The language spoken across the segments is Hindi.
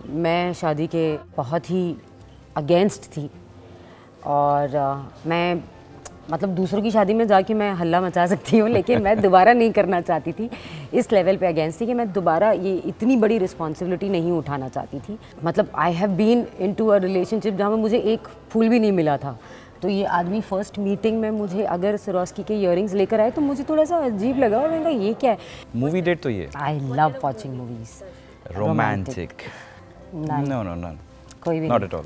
मैं शादी के बहुत ही अगेंस्ट थी और मैं मतलब दूसरों की शादी में जाके मैं हल्ला मचा सकती हूँ, लेकिन मैं दोबारा नहीं करना चाहती थी। इस लेवल पे अगेंस्ट थी कि मैं दोबारा ये इतनी बड़ी रिस्पॉन्सिबिलिटी नहीं उठाना चाहती थी। मतलब I have been into a relationship जहाँ में मुझे एक फूल भी नहीं मिला था। तो ये आदमी फर्स्ट मीटिंग में मुझे अगर सिरोस्की के इयररिंग्स लेकर आए तो मुझे थोड़ा सा अजीब लगा और मैंने कहा ये क्या है। मूवी डेट तो ये I love watching movies. Romantic no कोई भी not at all,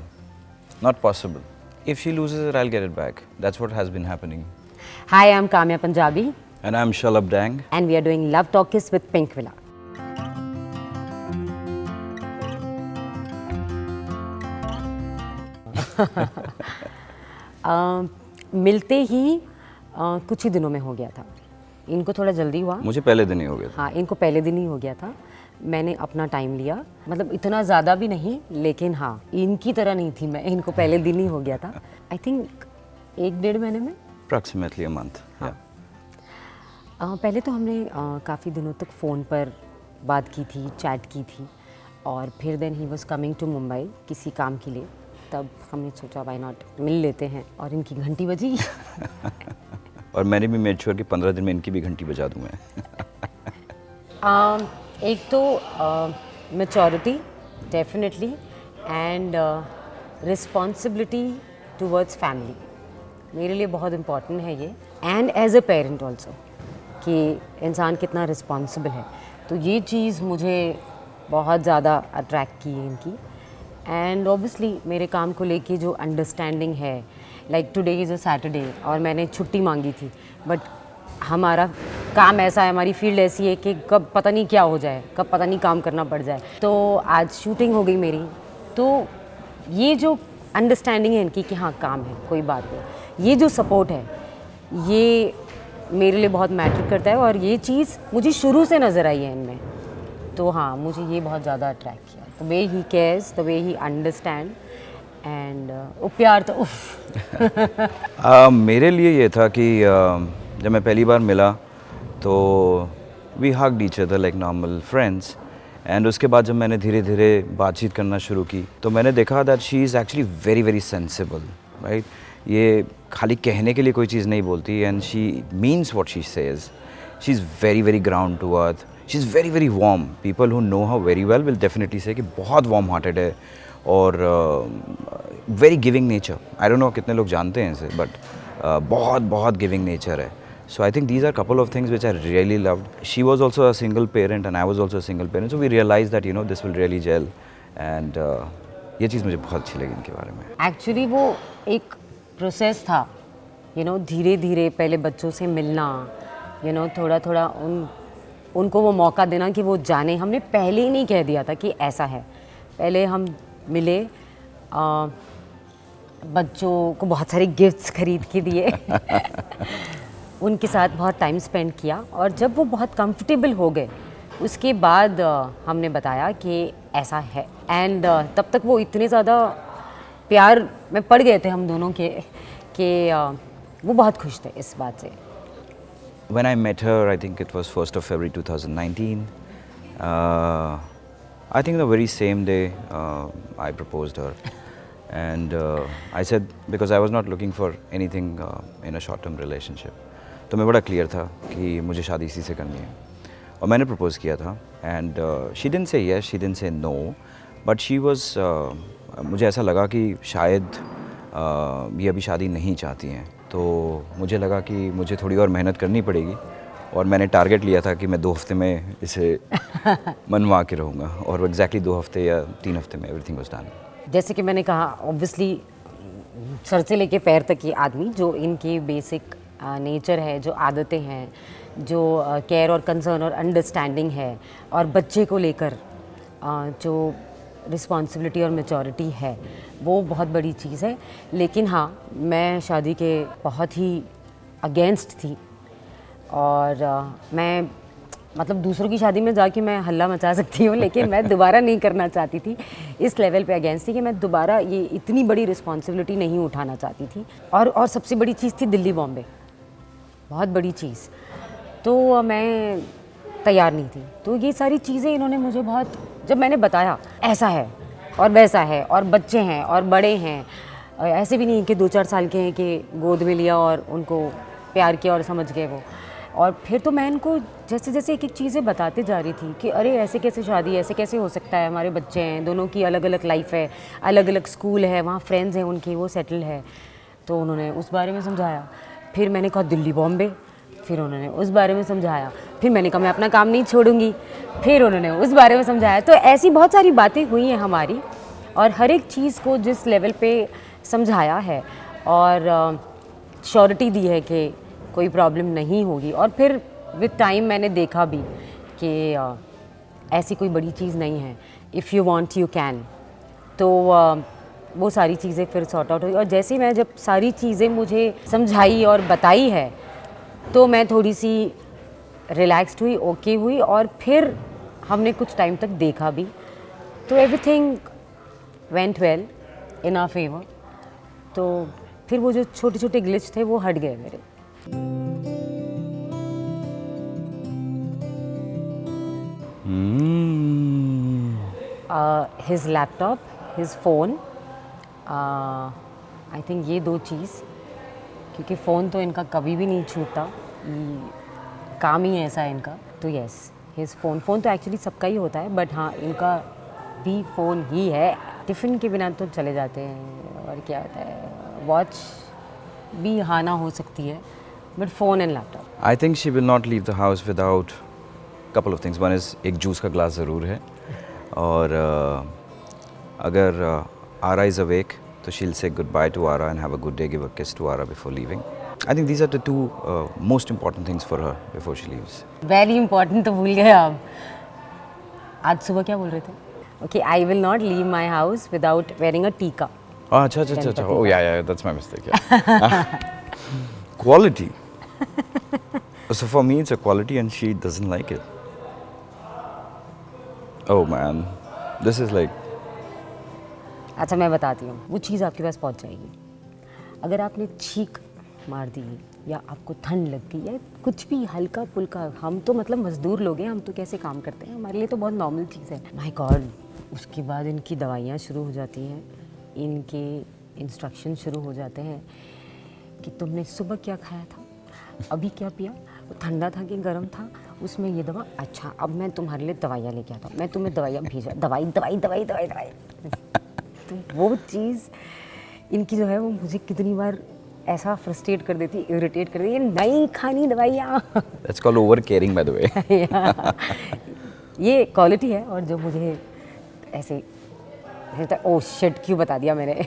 not possible. If she loses it, I'll get it back. That's what has been happening. Hi, I'm Kamya Punjabi And I'm Shalab Dang. and we are doing Love Talkies with Pink Villa. मिलते ही कुछ ही दिनों में हो गया था। इनको थोड़ा जल्दी हुआ। मुझे पहले दिन ही हो गया था। हाँ, इनको पहले दिन ही हो गया था। मैंने अपना टाइम लिया, मतलब इतना ज़्यादा भी नहीं, लेकिन हाँ इनकी तरह नहीं थी मैं, इनको पहले दिन ही हो गया था। आई थिंक 1-1.5 महीने में। Approximately a month. हाँ। Yeah. पहले तो हमने काफ़ी दिनों तक फ़ोन पर बात की थी, चैट की थी, और फिर then he was coming to Mumbai किसी काम के लिए। तब हमने सोचा वाई नॉट मिल लेते हैं, और इनकी घंटी बजी। और मैंने भी मेड श्योर कि 15 दिन में इनकी भी घंटी बजा दूँ मैं। एक तो maturity definitely and responsibility towards family मेरे लिए बहुत इम्पॉर्टेंट है ये, and as a parent also कि इंसान कितना रिस्पॉन्सिबल है। तो ये चीज़ मुझे बहुत ज़्यादा अट्रैक्ट की है इनकी। एंड ऑब्वियसली मेरे काम को लेके जो अंडरस्टैंडिंग है, like today is a Saturday और मैंने छुट्टी मांगी थी, बट हमारा काम ऐसा है, हमारी फील्ड ऐसी है कि कब पता नहीं क्या हो जाए, कब पता नहीं काम करना पड़ जाए। तो आज शूटिंग हो गई मेरी, तो ये जो अंडरस्टैंडिंग है इनकी कि हाँ काम है कोई बात नहीं, ये जो सपोर्ट है ये मेरे लिए बहुत मैटर करता है, और ये चीज़ मुझे शुरू से नज़र आई है इनमें। तो हाँ, मुझे ये बहुत ज़्यादा अट्रैक्ट किया, the way he cares, the way he understand, and प्यार तो उफ। मेरे लिए ये था कि जब मैं पहली बार मिला तो we hugged each other like normal friends, and उसके बाद जब मैंने धीरे धीरे बातचीत करना शुरू की तो मैंने देखा that she is actually very very sensible, right. ये खाली कहने के लिए कोई चीज़ नहीं बोलती, and she means what she says. She is very very ground to earth, she is very very warm. People who know her very well will definitely say कि बहुत वार्म हार्टेड है और very giving nature. I don't know कितने लोग जानते हैं इसे, बट बहुत बहुत गिविंग नेचर है। So I think these are a couple of things which I really loved. She was also a single parent and I was also a single parent. So we realized that this will really gel, and ये चीज़ मुझे बहुत अच्छी लगी इनके बारे में। एक्चुअली वो एक प्रोसेस था, धीरे धीरे पहले बच्चों से मिलना, थोड़ा थोड़ा उनको वो मौका देना कि वो जाने। हमने पहले ही नहीं कह दिया था कि ऐसा है। पहले हम मिले, बच्चों को बहुत सारे गिफ्ट्स खरीद के दिए। उनके साथ बहुत टाइम स्पेंड किया, और जब वो बहुत कंफर्टेबल हो गए उसके बाद हमने बताया कि ऐसा है, एंड तब तक वो इतने ज़्यादा प्यार में पड़ गए थे हम दोनों के कि वो बहुत खुश थे इस बात से। When I met her, I think it was 1st of February 2019. I think the very same day I proposed her. And I said, because I was not looking for anything in a short-term relationship. तो मैं बड़ा क्लियर था कि मुझे शादी इसी से करनी है, और मैंने प्रपोज़ किया था। And she didn't say yes, she didn't say no, but she was, मुझे ऐसा लगा कि शायद ये अभी शादी नहीं चाहती हैं। तो मुझे लगा कि मुझे थोड़ी और मेहनत करनी पड़ेगी, और मैंने टारगेट लिया था कि मैं 2 हफ्ते में इसे मनवा के रहूँगा, और एग्जैक्टली 2 हफ्ते या 3 हफ्ते में एवरीथिंग वाज डन। जैसे कि मैंने कहा, ऑब्वियसली सर से लेके पैर तक ये आदमी, जो इनकी बेसिक नेचर है, जो आदतें हैं, जो केयर और कंसर्न और अंडरस्टैंडिंग है, और बच्चे को लेकर जो रिस्पॉन्सिबिलिटी और मैच्योरिटी है, वो बहुत बड़ी चीज़ है। लेकिन हाँ, मैं शादी के बहुत ही अगेंस्ट थी, और मैं मतलब दूसरों की शादी में जाके मैं हल्ला मचा सकती हूँ, लेकिन मैं दोबारा नहीं करना चाहती थी। इस लेवल पे अगेंस्ट थी कि मैं दोबारा ये इतनी बड़ी रिस्पॉन्सिबिलिटी नहीं उठाना चाहती थी। और सबसे बड़ी चीज़ थी दिल्ली बॉम्बे, बहुत बड़ी चीज़। तो मैं तैयार नहीं थी। तो ये सारी चीज़ें इन्होंने मुझे बहुत जब मैंने बताया ऐसा है और वैसा है और बच्चे हैं और बड़े हैं, ऐसे भी नहीं कि 2-4 साल के हैं कि गोद में लिया और उनको प्यार किया और समझ गए वो। और फिर तो मैं इनको जैसे जैसे एक एक चीज़ें बताते जा रही थी कि अरे ऐसे कैसे शादी, ऐसे कैसे हो सकता है, हमारे बच्चे हैं, दोनों की अलग अलग लाइफ है, अलग अलग स्कूल है, वहाँ फ्रेंड्स हैं उनकी, वो सेटल है। तो उन्होंने उस बारे में समझाया। फिर मैंने कहा दिल्ली बॉम्बे, फिर उन्होंने उस बारे में समझाया। फिर मैंने कहा मैं अपना काम नहीं छोड़ूंगी, फिर उन्होंने उस बारे में समझाया। तो ऐसी बहुत सारी बातें हुई हैं हमारी, और हर एक चीज़ को जिस लेवल पे समझाया है और श्योरिटी दी है कि कोई प्रॉब्लम नहीं होगी। और फिर विद टाइम मैंने देखा भी कि ऐसी कोई बड़ी चीज़ नहीं है, if you want you can. तो वो सारी चीज़ें फिर सॉर्ट आउट हुई। और जैसे मैं जब सारी चीज़ें मुझे समझाई और बताई है तो मैं थोड़ी सी रिलैक्स्ड हुई, ओके हुई, और फिर हमने कुछ टाइम तक देखा भी। तो everything went well in our favour. तो फिर वो जो छोटे छोटे ग्लिच थे वो हट गए मेरे। His laptop, his phone, I think ये 2 चीज़, क्योंकि फ़ोन तो इनका कभी भी नहीं छूटता, काम ही ऐसा है इनका। तो यस, हिज फ़ोन तो एक्चुअली सबका ही होता है, बट हाँ इनका भी फ़ोन ही है। टिफ़िन के बिना तो चले जाते हैं, और क्या होता है, वॉच भी हाँ ना हो सकती है, but phone and laptop. I think she will not leave the house without couple of things. One is एक जूस का ग्लास ज़रूर है, और अगर आरा इज़ अवेक तो शील से good bye to Aara and have a good day, give a kiss to Aara before leaving. I think these are the 2 most important things for her before she leaves. Very important तो भूल गए आप। आज सुबह क्या बोल रहे थे? Okay, I will not leave my house without wearing a टीका। अच्छा, oh yeah, that's my mistake, yeah. Quality. So for me it's a quality and she doesn't like it. Oh man, this is like, अच्छा मैं बताती हूँ, वो चीज़ आपके पास पहुँच जाएगी। अगर आपने छींक मार दी या आपको ठंड लग गई या कुछ भी हल्का फुल्का, हम तो मतलब मजदूर लोग हैं, हम तो कैसे काम करते हैं, हमारे लिए तो बहुत नॉर्मल चीज़ है। माय गॉड, उसके बाद इनकी दवाइयाँ शुरू हो जाती हैं, इनके इंस्ट्रक्शन शुरू हो जाते हैं कि तुमने सुबह क्या खाया था, अभी क्या पिया, वो ठंडा था कि गर्म था, उसमें ये दवा, अच्छा अब मैं तुम्हारे लिए दवाइयाँ लेके आता हूँ, मैं तुम्हें दवाइयाँ भेजा, दवाई दवाई दवाई दवाई दवाई। तो वो चीज़ इनकी जो है वो मुझे कितनी बार ऐसा फ्रस्ट्रेट कर देती, इरिटेट कर देती, नहीं खानी दवाइयाँ। that's called over caring by the way. ये क्वालिटी है, और जो मुझे ऐसे ओह शिट क्यों बता दिया मैंने।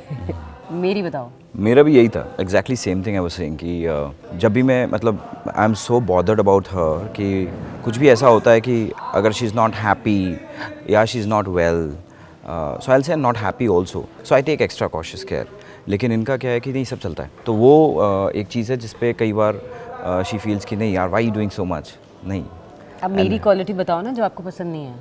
मेरी बताओ। मेरा भी यही था, exactly same thing I was saying कि जब भी मैं, मतलब I am so bothered about her कि कुछ भी ऐसा होता है कि अगर शी इज़ नॉट हैप्पी या she is not well, so I will say not happy also, so I take extra cautious care. लेकिन इनका क्या है कि नहीं, सब चलता है। तो वो एक चीज़ है जिस पे कई बार शी फील्स कि नहीं यार, why you doing so much. नहीं, अब मेरी क्वालिटी बताओ ना जो आपको पसंद नहीं है,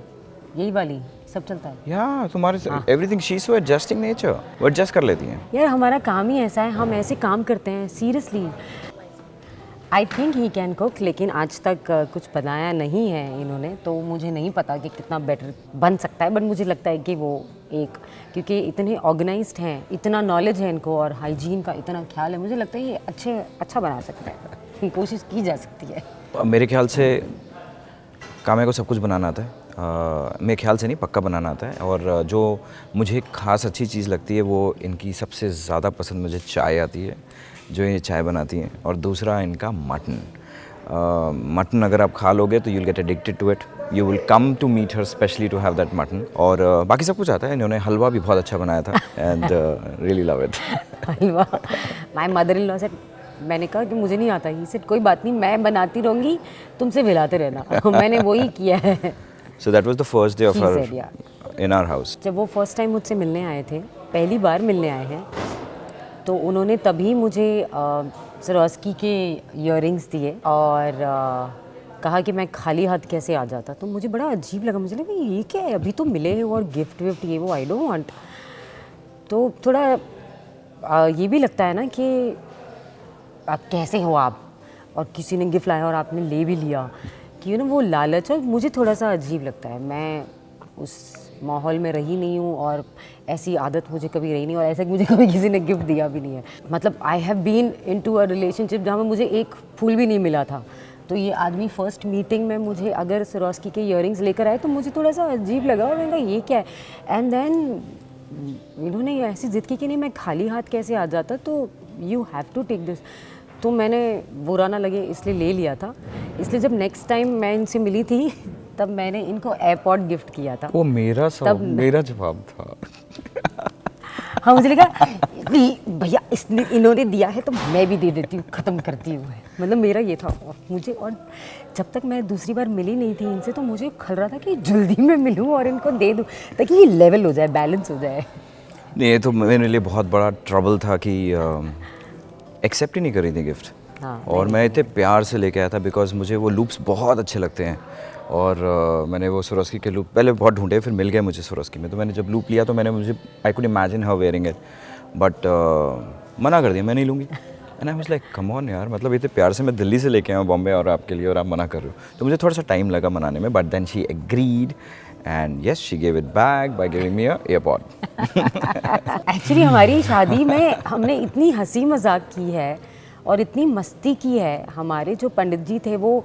यही वाली, सब चलता है। या तुम्हारे everything, she is so adjusting nature, वो एडजस्ट कर लेती हैं। यार हमारा काम ही ऐसा है, हम ऐसे काम करते हैं seriously. I think he can cook, लेकिन आज तक कुछ बनाया नहीं है इन्होंने, तो मुझे नहीं पता कि कितना बेटर बन सकता है, बट मुझे लगता है कि वो एक, क्योंकि इतने ऑर्गेनाइज्ड हैं, इतना नॉलेज है इनको और हाइजीन का इतना ख्याल है, मुझे लगता है ये अच्छा बना सकता है। कोशिश की जा सकती है। मेरे ख्याल से काम्या को सब कुछ बनाना आता है, मेरे ख्याल से नहीं, पक्का बनाना आता है। और जो मुझे खास अच्छी चीज़ लगती है वो इनकी सबसे ज़्यादा पसंद मुझे चाय आती है, जो ये चाय बनाती हैं। और दूसरा इनका मटन। मटन अगर आप खा लोगे तो you will get addicted to it, you will come to meet her specially to have that mutton. और बाकी सब कुछ आता है। इन्होंने हलवा भी बहुत अच्छा बनाया था and really love it. Halwa, my mother in law से मैंने कहा कि मुझे नहीं आता, ही सेड कोई बात नहीं, मैं बनाती रहूँगी, तुमसे खिलाते रहना। मैंने वही किया है। So that was the first day of She her said, yeah. in our house. जब वो फर्स्ट टाइम मुझसे मिलने आए थे, पहली बार मिलने आए हैं, तो उन्होंने तभी मुझे सरोस्की के इयररिंग्स दिए और कहा कि मैं खाली हाथ कैसे आ जाता। तो मुझे बड़ा अजीब लगा, मुझे लगा ये क्या है, अभी तो मिले हो और गिफ्ट विफ्ट ये वो, आई डोंट वांट। तो थोड़ा ये भी लगता है ना कि कैसे हो आप, और किसी ने गिफ्ट लाया और आपने ले भी लिया, कि वो लालच, और मुझे थोड़ा सा अजीब लगता है। मैं उस माहौल में रही नहीं हूँ और ऐसी आदत मुझे कभी रही नहीं और ऐसा कि मुझे कभी किसी ने गिफ्ट दिया भी नहीं है। मतलब I have been into a relationship जहाँ में मुझे एक फूल भी नहीं मिला था। तो ये आदमी फर्स्ट मीटिंग में मुझे अगर स्वरोस्की के ईयरिंग्स लेकर आए तो मुझे थोड़ा सा अजीब लगा और मैंने कहा ये क्या है। एंड देन इन्होंने ऐसी जिद की कि नहीं मैं खाली हाथ कैसे आ जाता, तो you have to take this. तो मैंने बुरा ना लगे इसलिए ले लिया था। इसलिए जब नेक्स्ट टाइम मैं इनसे मिली थी तब मैंने इनको एयरपॉड गिफ्ट किया था। वो मेरा मेरा जवाब था। हाँ मुझे लगा भैया इन्होंने दिया है तो मैं भी दे देती हूँ, ख़त्म करती हूँ। मतलब मेरा ये था। और मुझे, और जब तक मैं दूसरी बार मिली नहीं थी इनसे तो मुझे खल रहा था कि जल्दी में मिलूँ और इनको दे दूँ ताकि ये लेवल हो जाए, बैलेंस हो जाए। नहीं, ये तो मेरे लिए बहुत बड़ा ट्रबल था कि एक्सेप्ट ही नहीं कर रही थी गिफ्ट। हाँ, और मैं इतने प्यार से लेके आया था बिकॉज मुझे वो लूप्स बहुत अच्छे लगते हैं। और मैंने वो स्वरोस्की के लूप पहले बहुत ढूंढे, फिर मिल गए मुझे स्वरोस्की में। तो मैंने जब लूप लिया तो I could imagine how wearing it, but मना कर दिया, मैं नहीं लूँगी। And I was like come on यार, मतलब इतने प्यार से मैं दिल्ली से लेके आया हूँ बॉम्बे और आपके लिए, और आप मना कर रहे हो। तो मुझे थोड़ा सा टाइम लगा मनाने में, but then she agreed and yes she gave it back by giving me a AirPod. Actually हमारी शादी में हमने इतनी हंसी मजाक की है और इतनी मस्ती की है। हमारे जो पंडित जी थे वो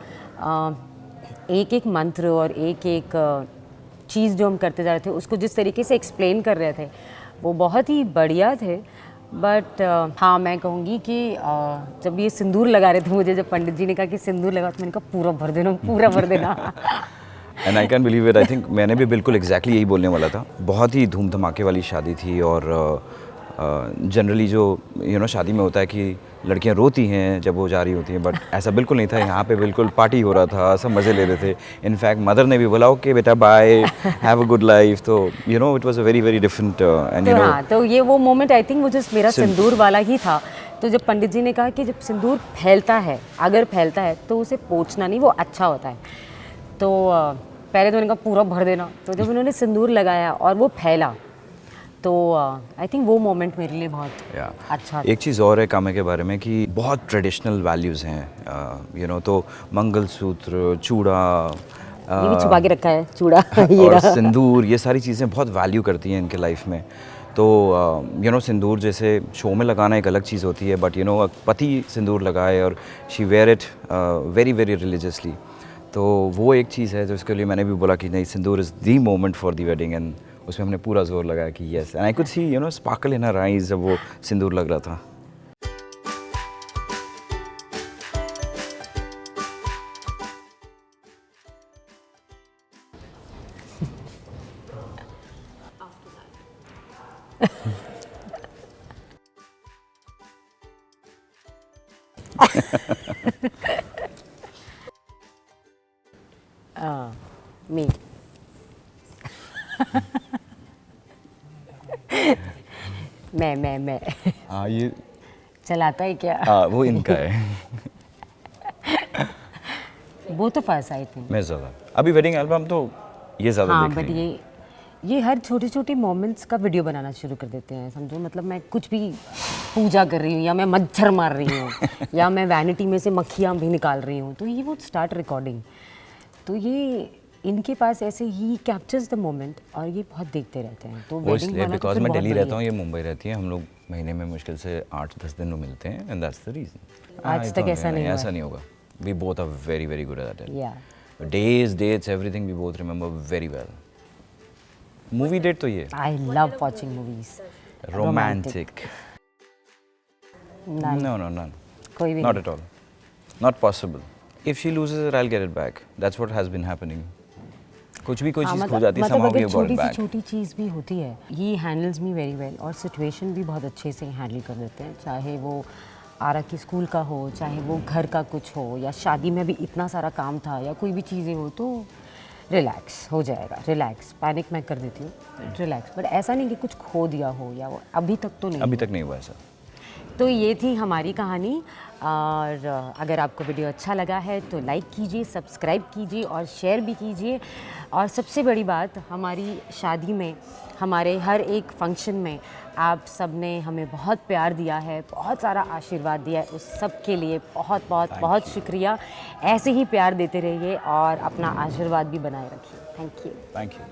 एक एक मंत्र और एक एक चीज़ जो हम करते जा रहे थे उसको जिस तरीके से एक्सप्लेन कर रहे थे वो बहुत ही बढ़िया थे। बट हाँ मैं कहूँगी कि जब ये सिंदूर लगा रहे थे मुझे, जब पंडित जी ने कहा कि सिंदूर लगा, तो मैंने कहा पूरा भर देना, पूरा भर देना। And I can believe it, I think मैंने भी बिल्कुल एग्जैक्टली यही बोलने वाला था। बहुत ही धूम धमाके वाली शादी थी और जनरली जो शादी में होता है कि लड़कियां रोती हैं जब वो जा रही होती हैं, बट ऐसा बिल्कुल नहीं था। यहाँ पे बिल्कुल पार्टी हो रहा था, सब मज़े ले रहे थे। इनफैक्ट मदर ने भी बोला ओके बेटा bye, have a good life. तो it was a very very different and हाँ, तो ये वो मोमेंट आई थिंक मुझे मेरा सिंदूर वाला ही था। तो जब पंडित जी ने कहा कि जब सिंदूर फैलता है, अगर फैलता है तो उसे पोंछना नहीं, वो अच्छा होता है। तो पहले तो उन्होंने कहा पूरा भर देना। तो जब उन्होंने सिंदूर लगाया और वो फैला तो आई थिंक वो मोमेंट मेरे लिए बहुत अच्छा था। एक चीज़ और है कामे के बारे में कि बहुत ट्रेडिशनल वैल्यूज़ हैं, तो मंगलसूत्र, चूड़ा, ये भी छुपा के रखा है चूड़ा ये और रहा। सिंदूर, ये सारी चीज़ें बहुत वैल्यू करती हैं इनके लाइफ में। तो सिंदूर जैसे शो में लगाना एक अलग चीज़ होती है, बट पति सिंदूर लगाए और she where it very very religiously. तो वो एक चीज़ है जो इसके लिए मैंने भी बोला कि नहीं, sindoor is the moment for the wedding. And उसमें हमने पूरा जोर लगाया कि yes, and I could see sparkle in her eyes जब वो सिंदूर लग रहा था। मी मैं हाँ, ये चलाता है क्या? हाँ, वो इनका है। Both of us I think. मैं ज़्यादा अभी वेडिंग एल्बम तो ये ज़्यादा हाँ, देख बट रही हूँ। ये हर छोटे छोटे मोमेंट्स का वीडियो बनाना शुरू कर देते हैं, समझो। मतलब मैं कुछ भी पूजा कर रही हूँ या मैं मच्छर मार रही हूँ या मैं वैनिटी में से मक्खियाँ भी निकाल रही हूँ, तो ये वो स्टार्ट रिकॉर्डिंग। तो ये इनके पास ऐसे ही कैप्चर्स द मोमेंट और ये बहुत देखते रहते हैं। तो वो वेडिंग इसलिए वाला तो बिकॉज फिर मैं बहुत दिल्ली बड़ी रहता हूँ, है। ये मुंबई रहती है। हम लोग महीने में मुश्किल से 8-10 दिन में मिलते हैं, एंड दैट्स द रीज़न। आज तक ऐसा नहीं हुआ। ऐसा नहीं होगा। We both are very very good at it. या days, dates, everything we both remember very well. Movie date तो ये I love watching movies. Romantic. None. No, none. कोई भी Not नहीं। at all. Not possible. If she loses it, I'll get it back. That's what has been happening. कुछ भी कोई चीज़ खो जाती है, somehow we अगर have got छोटी it सी back. छोटी चीज़ भी होती है, ये हैंडल्स मी वेरी वेल और सिचुएशन भी बहुत अच्छे से हैंडल कर देते हैं। चाहे वो आरा की स्कूल का हो, चाहे वो घर का कुछ हो, या शादी में भी इतना सारा काम था, या कोई भी चीज़ें हो, तो रिलैक्स हो जाएगा। रिलैक्स, पैनिक मैं कर देती हूँ, रिलैक्स। बट ऐसा नहीं कि कुछ खो दिया हो, या वो अभी तक तो नहीं अभी हुआ। तक नहीं हुआ ऐसा। तो ये थी हमारी कहानी। और अगर आपको वीडियो अच्छा लगा है तो लाइक कीजिए, सब्सक्राइब कीजिए और शेयर भी कीजिए। और सबसे बड़ी बात, हमारी शादी में, हमारे हर एक फंक्शन में आप सब ने हमें बहुत प्यार दिया है, बहुत सारा आशीर्वाद दिया है। उस सब के लिए बहुत बहुत बहुत शुक्रिया। ऐसे ही प्यार देते रहिए और अपना आशीर्वाद भी बनाए रखिए। Thank you. Thank you.